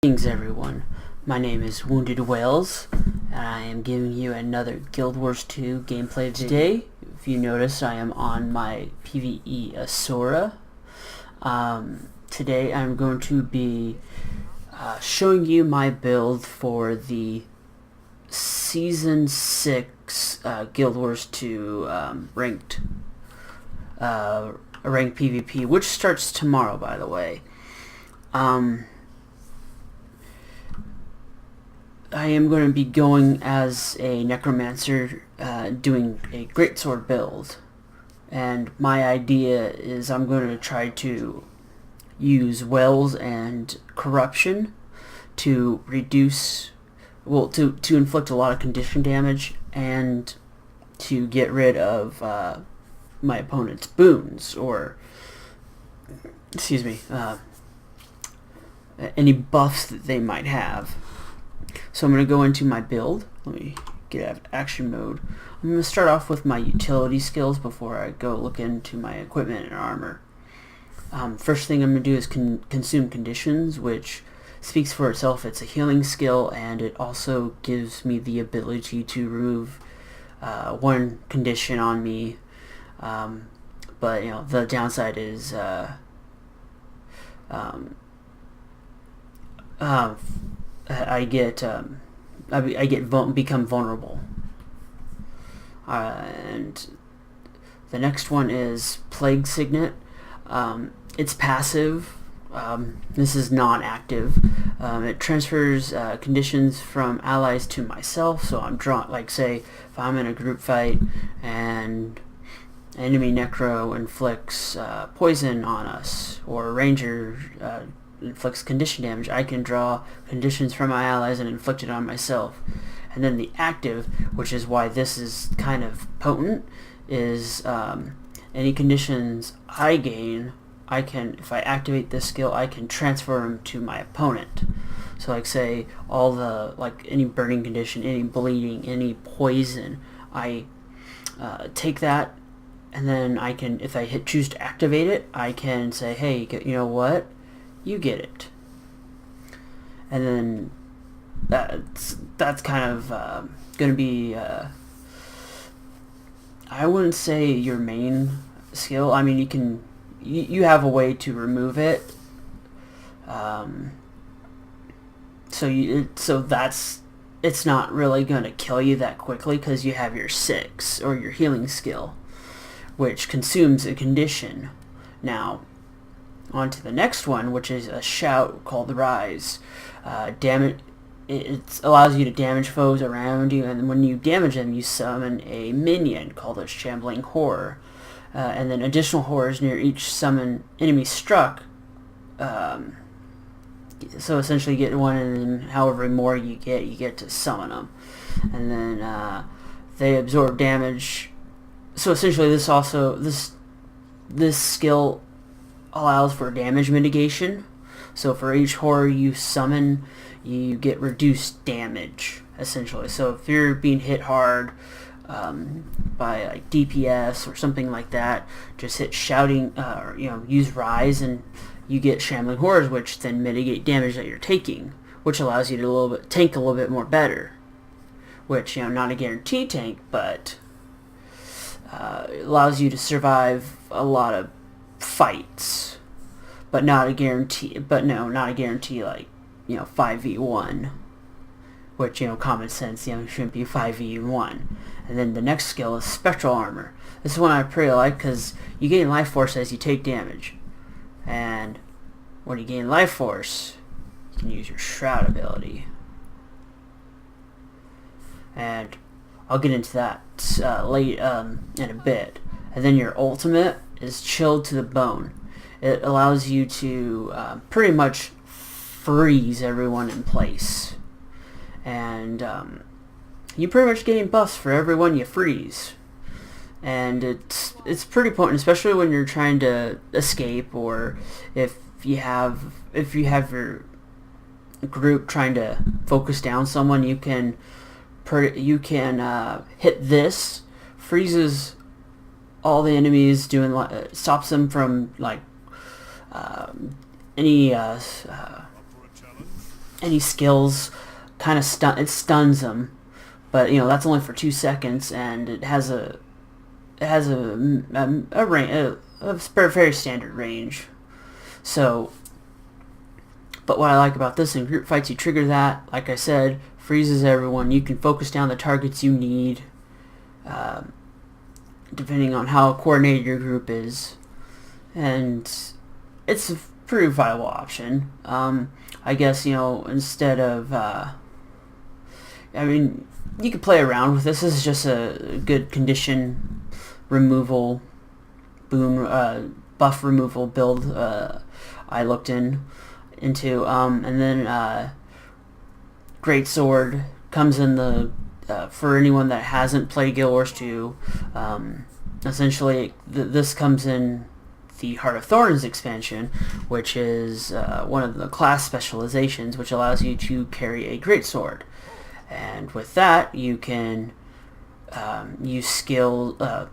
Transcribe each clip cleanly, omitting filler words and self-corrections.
Greetings everyone, my name is Wounded Whales, and I am giving you another Guild Wars 2 gameplay today. If you notice, I am on my PvE Asura. Today I'm going to be showing you my build for the Season 6 Guild Wars 2 ranked PvP, which starts tomorrow, by the way. I am going to be going as a necromancer, doing a greatsword build, and my idea is I'm going to try to use wells and corruption to reduce, to inflict a lot of condition damage and to get rid of my opponent's boons, or excuse me, any buffs that they might have. So I'm going to go into my build. Let me get out of action mode. I'm going to start off with my utility skills before I go look into my equipment and armor. First thing I'm going to do is consume conditions, which speaks for itself. It's a healing skill, and it also gives me the ability to remove one condition on me. But you know, the downside is I become vulnerable. And the next one is Plague Signet. It's passive. This is non-active. It transfers conditions from allies to myself. So I'm drawn, like say, if I'm in a group fight and enemy necro inflicts poison on us, or a ranger inflicts condition damage, I can draw conditions from my allies and inflict it on myself. And then the active, which is why this is kind of potent, is any conditions I gain, I can, if I activate this skill, I can transfer them to my opponent. So like say all the, like any burning condition, any bleeding, any poison, I take that, and then I can, if I choose to activate it, I can say, hey, you know what, you get it. And then that's kind of going to be, I wouldn't say your main skill. I mean, you have a way to remove it. So it's not really going to kill you that quickly, because you have your 6, or your healing skill, which consumes a condition. Now, on to the next one, which is a shout called Rise. It allows you to damage foes around you, and when you damage them, you summon a minion called a Shambling Horror. And then additional horrors near each summon enemy struck. So essentially you get one, and then however more you get to summon them. And then they absorb damage. So essentially this skill allows for damage mitigation. So for each horror you summon, you get reduced damage, essentially. So if you're being hit hard by like DPS or something like that, just hit shouting, or use Rise, and you get Shambling Horrors, which then mitigate damage that you're taking, which allows you to tank a little bit more better. Which, not a guaranteed tank, but it allows you to survive a lot of fights, but not a guarantee. But no, not a guarantee like 5v1, which common sense shouldn't be 5v1. And then the next skill is Spectral Armor. This is one I pretty like, because you gain life force as you take damage, and when you gain life force, you can use your Shroud ability, and I'll get into that late in a bit. And then your ultimate is Chilled to the Bone. It allows you to pretty much freeze everyone in place, and you pretty much gain buffs for everyone you freeze. And it's pretty potent, especially when you're trying to escape, or if you have your group trying to focus down someone, you can hit this, freezes all the enemies, stops them from like any any skills, kind of it stuns them, but that's only for 2 seconds, and it has a very standard range. So, but what I like about this, in group fights you trigger that, like I said, freezes everyone. You can focus down the targets you need, depending on how coordinated your group is, and it's a pretty viable option. I guess, instead of, you could play around with this. This is just a good condition removal, buff removal build I looked into, and then Greatsword comes in the for anyone that hasn't played Guild Wars 2. Essentially, this comes in the Heart of Thorns expansion, which is one of the class specializations, which allows you to carry a Greatsword. And with that, you can use skill,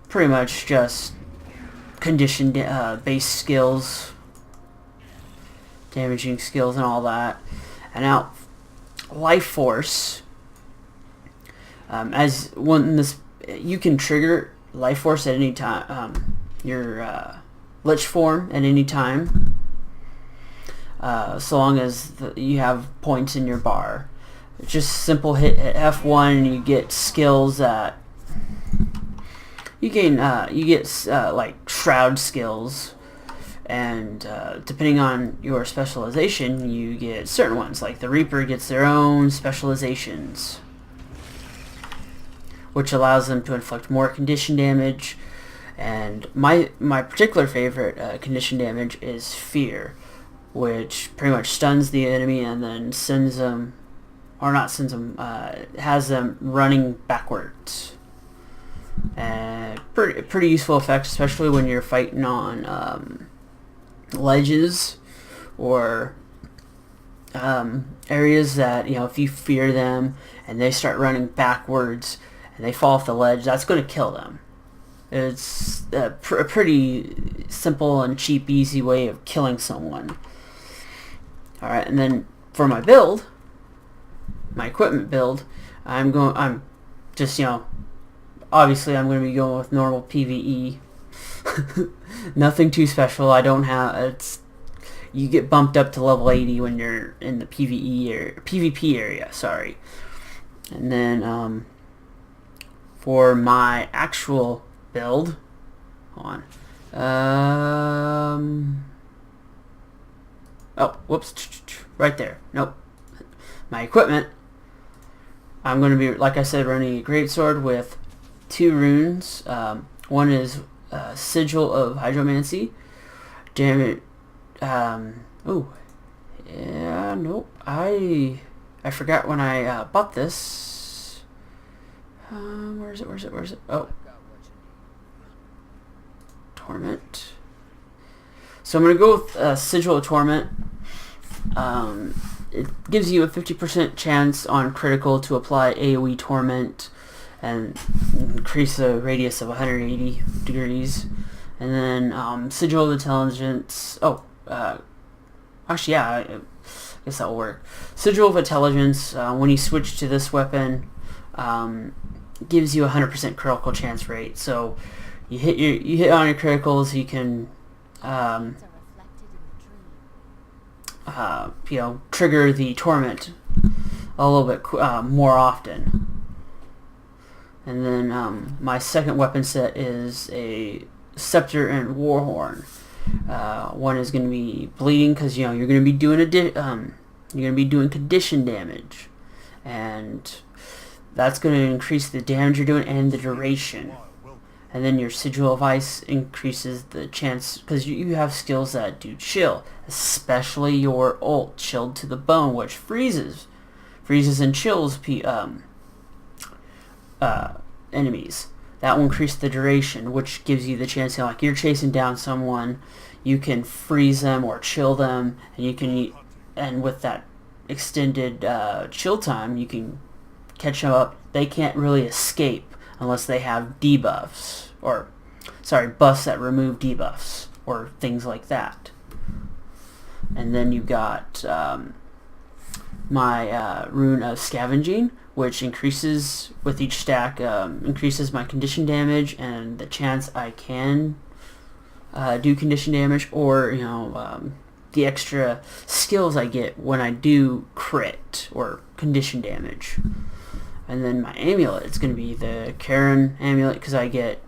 pretty much just condition-based skills, damaging skills and all that. And now, Life Force, you can trigger Life Force at any time, your Lich form at any time, so long as you have points in your bar. Just simple hit F1 and you get skills that you gain. You get like Shroud skills, and depending on your specialization, you get certain ones. Like the Reaper gets their own specializations, which allows them to inflict more condition damage. And my particular favorite condition damage is Fear, which pretty much stuns the enemy and then sends them, or not sends them, has them running backwards. And pretty useful effect, especially when you're fighting on ledges or areas that, if you fear them and they start running backwards and they fall off the ledge, that's going to kill them. It's a pretty simple and cheap, easy way of killing someone. Alright, and then for my build, my equipment build, I'm just, obviously I'm going to be going with normal PvE. Nothing too special. I don't have, you get bumped up to level 80 when you're in the PvP area, sorry. And then, for my actual build, hold on, oh, whoops, right there, nope. My equipment, I'm going to be, like I said, running a Greatsword with 2 runes. One is Sigil of Hydromancy. Damn it. Oh. Yeah, nope. I forgot when I bought this. Where is it? Oh. Torment. So I'm going to go with Sigil of Torment. It gives you a 50% chance on critical to apply AoE Torment and increase the radius of 180 degrees. And then Sigil of Intelligence. Oh, actually, yeah, I guess that will work. Sigil of Intelligence, when you switch to this weapon, gives you a 100% critical chance rate. So you hit on your criticals, you can trigger the Torment a little bit more often. And then my second weapon set is a Scepter and Warhorn. One is going to be bleeding because you're going to be doing condition damage, and that's going to increase the damage you're doing and the duration. And then your Sigil of Ice increases the chance, because you have skills that do chill, especially your ult, Chilled to the Bone, which freezes and chills enemies. That will increase the duration, which gives you the chance to, like, you're chasing down someone, you can freeze them or chill them, and with that extended chill time, you can catch them up. They can't really escape unless they have debuffs, or buffs that remove debuffs or things like that. And then you've got my rune of scavenging, which increases with each stack, increases my condition damage and the chance I can do condition damage, or the extra skills I get when I do crit or condition damage. And then my amulet, it's going to be the Karen amulet, because I get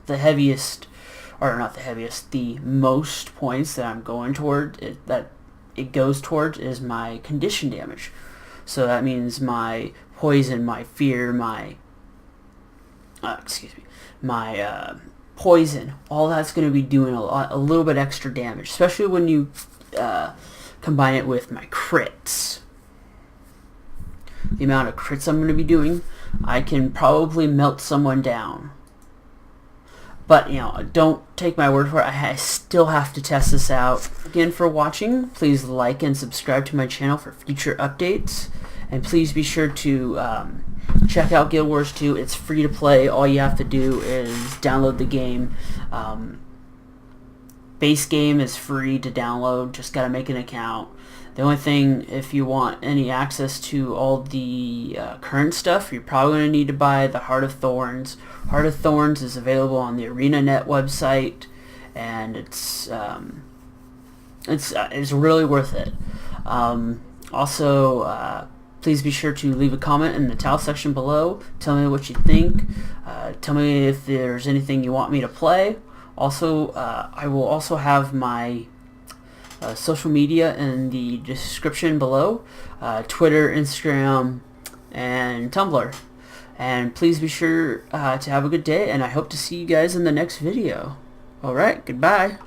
the heaviest, or not the heaviest, the most points that I'm going toward, that it goes towards is my condition damage. So that means my poison, my fear, my poison, all that's going to be doing a little bit extra damage, especially when you combine it with my crits. The amount of crits I'm going to be doing, I can probably melt someone down. But, don't take my word for it. I still have to test this out. Again, for watching, please like and subscribe to my channel for future updates. And please be sure to check out Guild Wars 2. It's free to play. All you have to do is download the game. Base game is free to download. Just got to make an account. The only thing, if you want any access to all the current stuff, you're probably going to need to buy the Heart of Thorns. Heart of Thorns is available on the ArenaNet website, and it's really worth it. Also, please be sure to leave a comment in the tile section below. Tell me what you think. Tell me if there's anything you want me to play. Also, I will also have my social media in the description below, Twitter, Instagram, and Tumblr. And please be sure to have a good day, and I hope to see you guys in the next video. Alright, goodbye.